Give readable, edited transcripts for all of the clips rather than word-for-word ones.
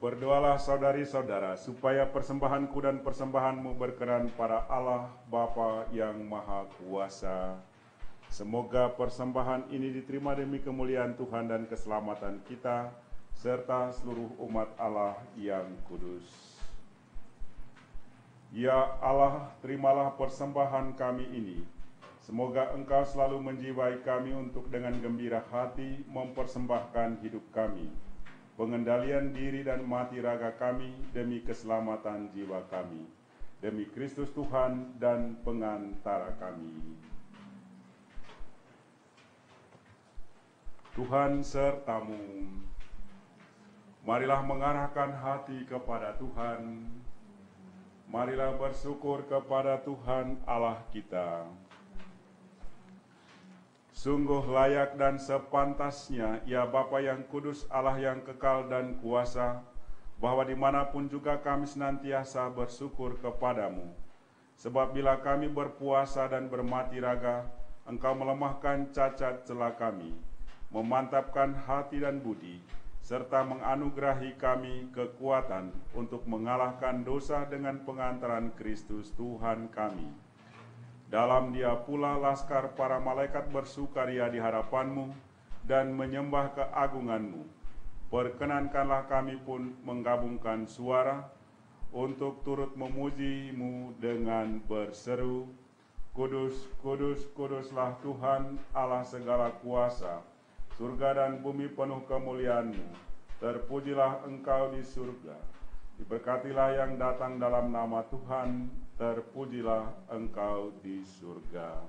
Berdoalah saudari-saudara, supaya persembahanku dan persembahanmu berkenan pada Allah Bapa yang Maha Kuasa. Semoga persembahan ini diterima demi kemuliaan Tuhan dan keselamatan kita, serta seluruh umat Allah yang kudus. Ya Allah, terimalah persembahan kami ini. Semoga Engkau selalu menjiwai kami untuk dengan gembira hati mempersembahkan hidup kami, pengendalian diri dan mati raga kami demi keselamatan jiwa kami, demi Kristus Tuhan dan pengantara kami. Tuhan sertamu. Marilah mengarahkan hati kepada Tuhan. Marilah bersyukur kepada Tuhan Allah kita. Sungguh layak dan sepantasnya, ya Bapa yang kudus, Allah yang kekal dan kuasa, bahwa dimanapun juga kami senantiasa bersyukur kepadamu. Sebab bila kami berpuasa dan bermati raga, Engkau melemahkan cacat celah kami, memantapkan hati dan budi, serta menganugerahi kami kekuatan untuk mengalahkan dosa dengan pengantaran Kristus Tuhan kami. Dalam Dia pula laskar para malaikat bersukaria di hadapan-Mu dan menyembah keagungan-Mu. Perkenankanlah kami pun menggabungkan suara untuk turut memuji-Mu dengan berseru, Kudus, kudus, kuduslah Tuhan Allah segala kuasa. Surga dan bumi penuh kemuliaan-Mu. Terpujilah Engkau di surga. Diberkatilah yang datang dalam nama Tuhan. Terpujilah Engkau di surga.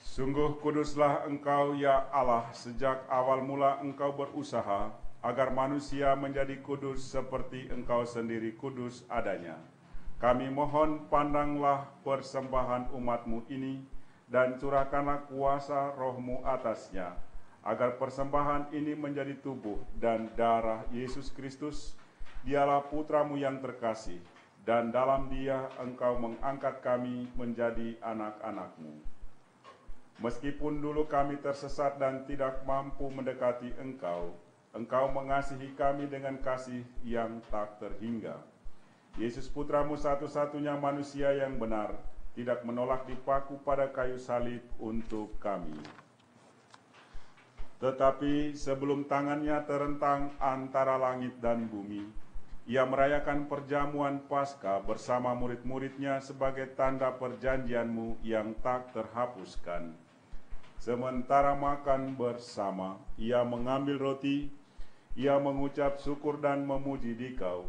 Sungguh kuduslah Engkau ya Allah, sejak awal mula Engkau berusaha agar manusia menjadi kudus seperti Engkau sendiri kudus adanya. Kami mohon pandanglah persembahan umat-Mu ini dan curahkanlah kuasa Roh-Mu atasnya, agar persembahan ini menjadi tubuh dan darah Yesus Kristus, Dialah Putra-Mu yang terkasih, dan dalam Dia Engkau mengangkat kami menjadi anak-anak-Mu. Meskipun dulu kami tersesat dan tidak mampu mendekati Engkau, Engkau mengasihi kami dengan kasih yang tak terhingga. Yesus Putra-Mu satu-satunya manusia yang benar, tidak menolak dipaku pada kayu salib untuk kami. Tetapi sebelum tangannya terentang antara langit dan bumi, Ia merayakan perjamuan Paskah bersama murid-muridnya sebagai tanda perjanjian-Mu yang tak terhapuskan. Sementara makan bersama, Ia mengambil roti, Ia mengucap syukur dan memuji Dikau,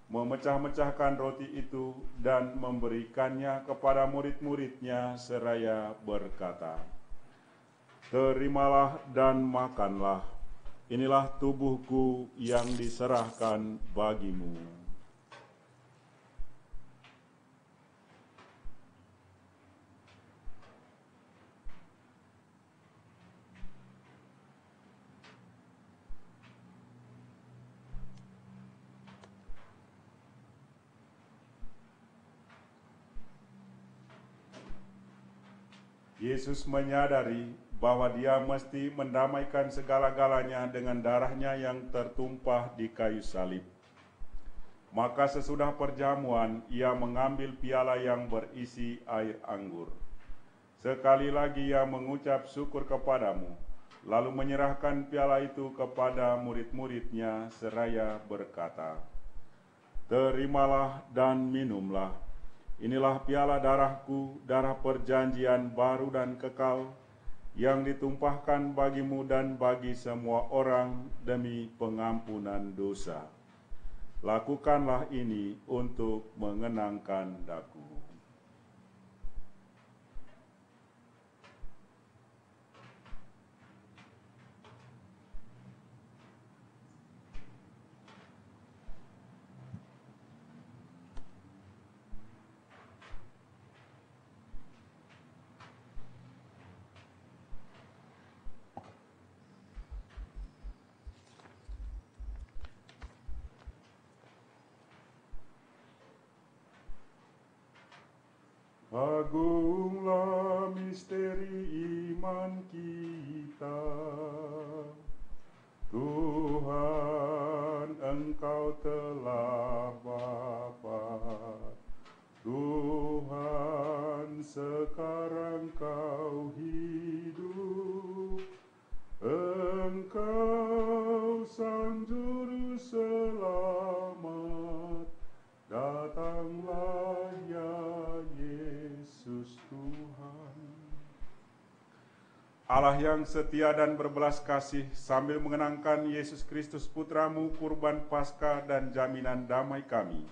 memecah-mecahkan roti itu dan memberikannya kepada murid-muridnya seraya berkata, Terimalah dan makanlah, inilah tubuhku yang diserahkan bagimu. Yesus menyadari bahwa Dia mesti mendamaikan segala-galanya dengan darah-Nya yang tertumpah di kayu salib. Maka sesudah perjamuan, Ia mengambil piala yang berisi air anggur. Sekali lagi Ia mengucap syukur kepadamu, lalu menyerahkan piala itu kepada murid-muridnya seraya berkata, Terimalah dan minumlah. Inilah piala darahku, darah perjanjian baru dan kekal, yang ditumpahkan bagimu dan bagi semua orang demi pengampunan dosa. Lakukanlah ini untuk mengenangkan daku. Agunglah misteri iman kita. Tuhan, Engkau telah Bapa. Tuhan, sekarang Kau hidup. Engkau Sang Juru Selamat. Datanglah ya Yesus Tuhan. Allah yang setia dan berbelas kasih, sambil mengenangkan Yesus Kristus Putra-Mu, kurban Paskah dan jaminan damai kami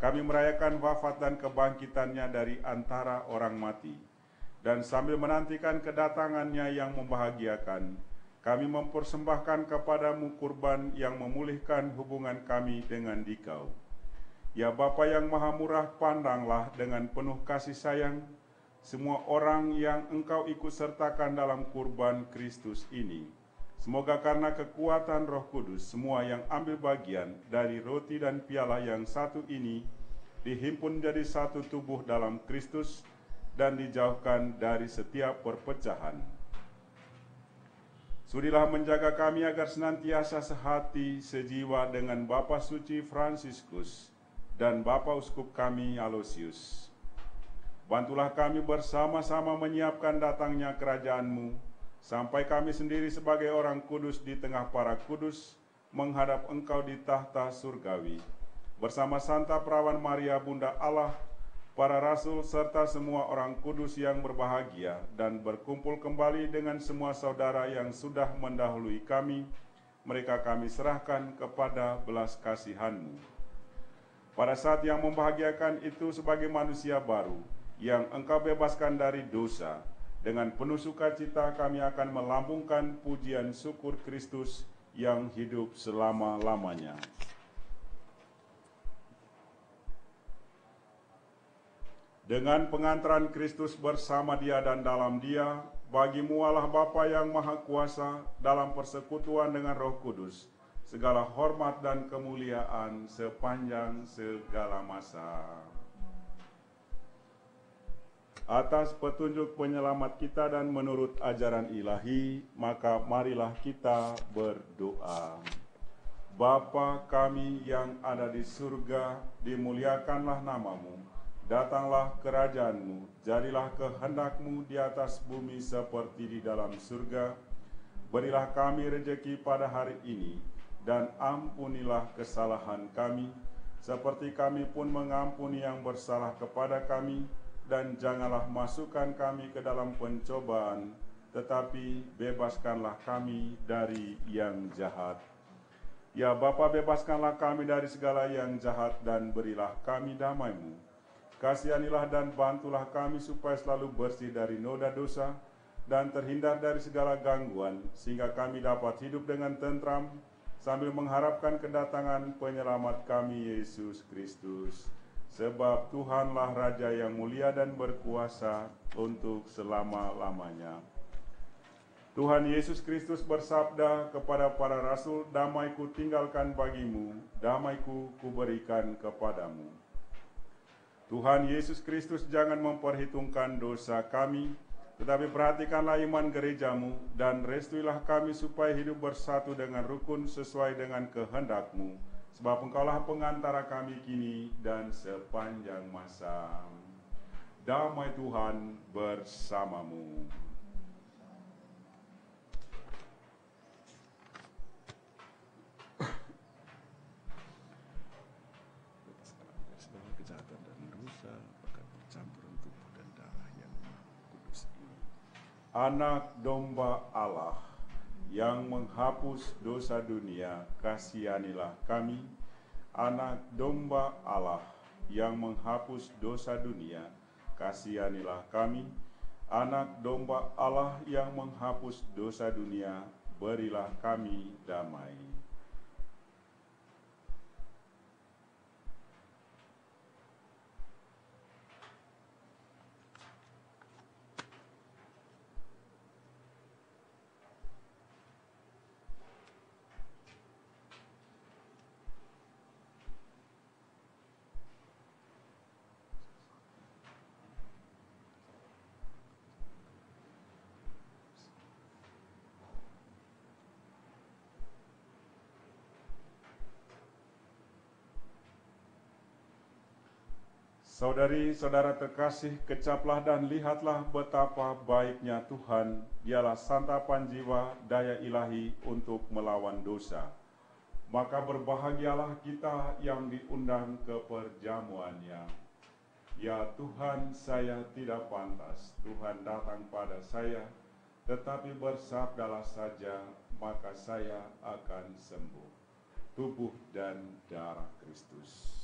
merayakan wafat dan kebangkitannya dari antara orang mati. Dan sambil menantikan kedatangannya yang membahagiakan, kami mempersembahkan kepadamu kurban yang memulihkan hubungan kami dengan Dikau. Ya Bapa yang Maha Murah, pandanglah dengan penuh kasih sayang semua orang yang Engkau ikut sertakan dalam kurban Kristus ini. Semoga karena kekuatan Roh Kudus, semua yang ambil bagian dari roti dan piala yang satu ini dihimpun menjadi satu tubuh dalam Kristus dan dijauhkan dari setiap perpecahan. Sudilah menjaga kami agar senantiasa sehati sejiwa dengan Bapa Suci Fransiskus dan Bapa Uskup kami Aloysius. Bantulah kami bersama-sama menyiapkan datangnya kerajaan-Mu, sampai kami sendiri sebagai orang kudus di tengah para kudus menghadap Engkau di tahta surgawi, bersama Santa Perawan Maria Bunda Allah, para rasul serta semua orang kudus yang berbahagia, dan berkumpul kembali dengan semua saudara yang sudah mendahului kami. Mereka kami serahkan kepada belas kasihan-Mu. Pada saat yang membahagiakan itu, sebagai manusia baru yang Engkau bebaskan dari dosa, dengan penuh sukacita kami akan melambungkan pujian syukur Kristus yang hidup selama-lamanya. Dengan pengantaran Kristus bersama Dia dan dalam Dia, bagi-Mu Allah Bapa yang Maha Kuasa, dalam persekutuan dengan Roh Kudus, segala hormat dan kemuliaan sepanjang segala masa. Atas petunjuk penyelamat kita dan menurut ajaran ilahi, maka marilah kita berdoa. Bapa kami yang ada di surga, dimuliakanlah nama-Mu. Datanglah kerajaan-Mu, jadilah kehendak-Mu di atas bumi seperti di dalam surga. Berilah kami rejeki pada hari ini, dan ampunilah kesalahan kami, seperti kami pun mengampuni yang bersalah kepada kami, dan janganlah masukkan kami ke dalam pencobaan, tetapi bebaskanlah kami dari yang jahat. Ya Bapa, bebaskanlah kami dari segala yang jahat, dan berilah kami damai-Mu. Kasihanilah dan bantulah kami supaya selalu bersih dari noda dosa, dan terhindar dari segala gangguan, sehingga kami dapat hidup dengan tentram, sambil mengharapkan kedatangan penyelamat kami Yesus Kristus. Sebab Tuhanlah Raja yang mulia dan berkuasa untuk selama-lamanya. Tuhan Yesus Kristus bersabda kepada para rasul, "Damai-Ku tinggalkan bagimu, damai-Ku kuberikan kepadamu." Tuhan Yesus Kristus jangan memperhitungkan dosa kami, tetapi perhatikanlah iman gereja-Mu, dan restuilah kami supaya hidup bersatu dengan rukun sesuai dengan kehendak-Mu, sebab Engkaulah pengantara kami kini dan sepanjang masa. Damai Tuhan bersamamu. Kejahatan dan dosa, bahkan percampuran tubuh dan darah yang kudus ini. Anak domba Allah yang menghapus dosa dunia, kasihanilah kami. Anak domba Allah yang menghapus dosa dunia, kasihanilah kami. Anak domba Allah yang menghapus dosa dunia, berilah kami damai. Saudari-saudara terkasih, kecaplah dan lihatlah betapa baiknya Tuhan, dialah santapan jiwa daya ilahi untuk melawan dosa. Maka berbahagialah kita yang diundang ke perjamuannya. Ya Tuhan, saya tidak pantas Tuhan datang pada saya, tetapi bersabdalah saja, maka saya akan sembuh. Tubuh dan darah Kristus.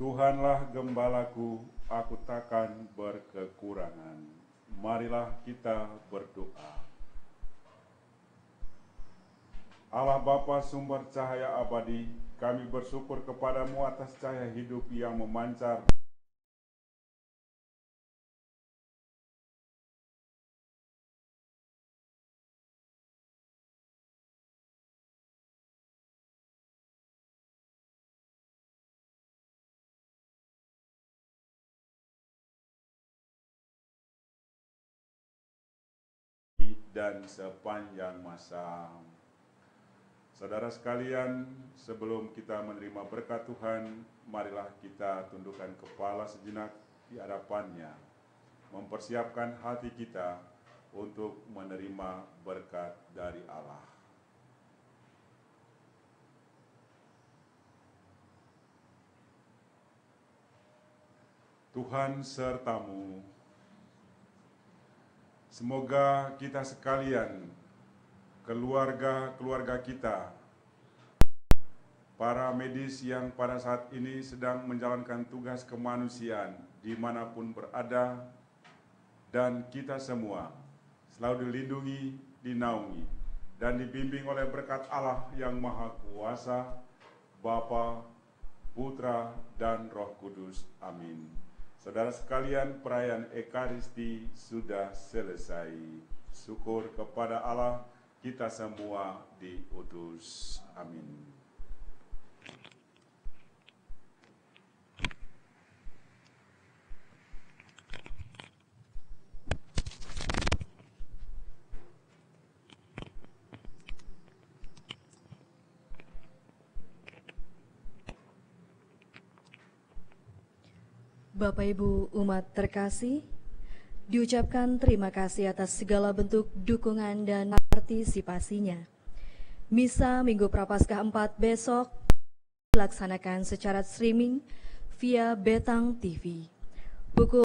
Tuhanlah gembalaku, aku takkan berkekurangan. Marilah kita berdoa. Allah Bapa sumber cahaya abadi, kami bersyukur kepadamu atas cahaya hidup yang memancar dan sepanjang masa. Saudara sekalian, sebelum kita menerima berkat Tuhan, marilah kita tundukkan kepala sejenak di hadapannya, mempersiapkan hati kita untuk menerima berkat dari Allah. Tuhan sertamu. Semoga kita sekalian, keluarga-keluarga kita, para medis yang pada saat ini sedang menjalankan tugas kemanusiaan dimanapun berada, dan kita semua selalu dilindungi, dinaungi, dan dibimbing oleh berkat Allah yang Maha Kuasa, Bapa, Putra, dan Roh Kudus. Amin. Saudara sekalian, perayaan Ekaristi sudah selesai. Syukur kepada Allah, kita semua diutus. Amin. Bapak Ibu umat terkasih, diucapkan terima kasih atas segala bentuk dukungan dan partisipasinya. Misa Minggu Prapaskah 4 besok dilaksanakan secara streaming via Betang TV. Pukul